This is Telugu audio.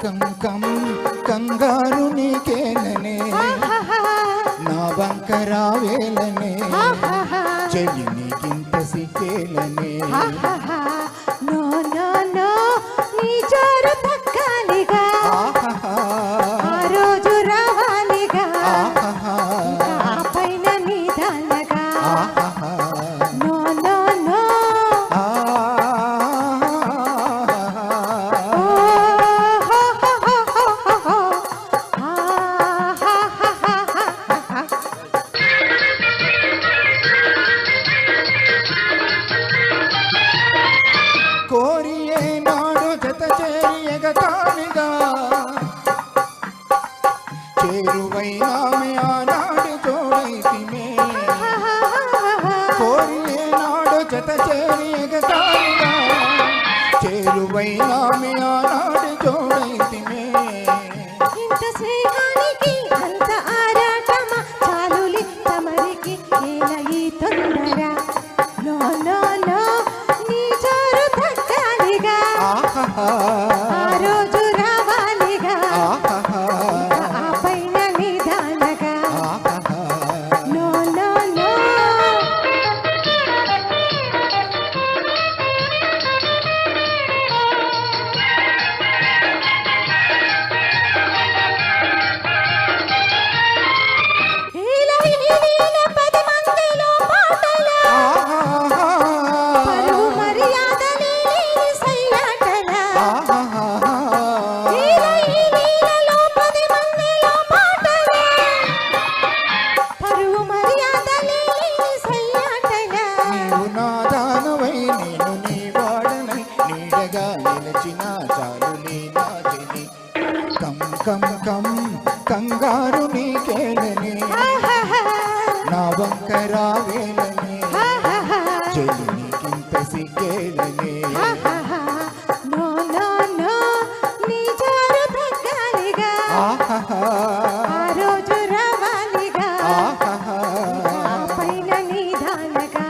కం కం కంగారు నీకేలనే నా బంకరావేలనే చెలి నీకింత సిక్కేలనే నో నో నో నీ జోరు తగ్గాలిగా ఆ రోజు రావాలిగా ఆ పైన నిదానగా నో నో నో కోరియే నాడు జత చేరి ఎగతాళిగా చేరువైనామె ఆనాడు జోడైతిమే కోరియే నాడు జత చేరి ఎగతాళిగా చేరువైనామె ఆనాడు జోడైతిమే ఇంత స్నేహానికి అంత ఆరాటమా చాలులి తమరికి ఏల ఈ తొందర నో నో నో నీ జోరు తగ్గాలిగా ఆ రోజు రావాలిగా ఆ పైన నిదానగా నో నో నో ఈల ఈల 10 మందిలో పాటల పరువు మర్యాదలే సయ్యాటల ఈల ఈలలో 10 మందిలో పాటల పరువు మర్యాదలే సయ్యాటల నీవు నా దానవై నేను నీ వాడనై నీడగా నిలిచిన చాలులే నా చెలి కం కం కం కంగారు నీకేలనే నా బంకరావేలనే చెలి నీకింత సిక్కేలనే నో నో నో నీ జోరు తగ్గాలిగా ఆ రోజు రావాలిగా ఆ పైన నిదానగా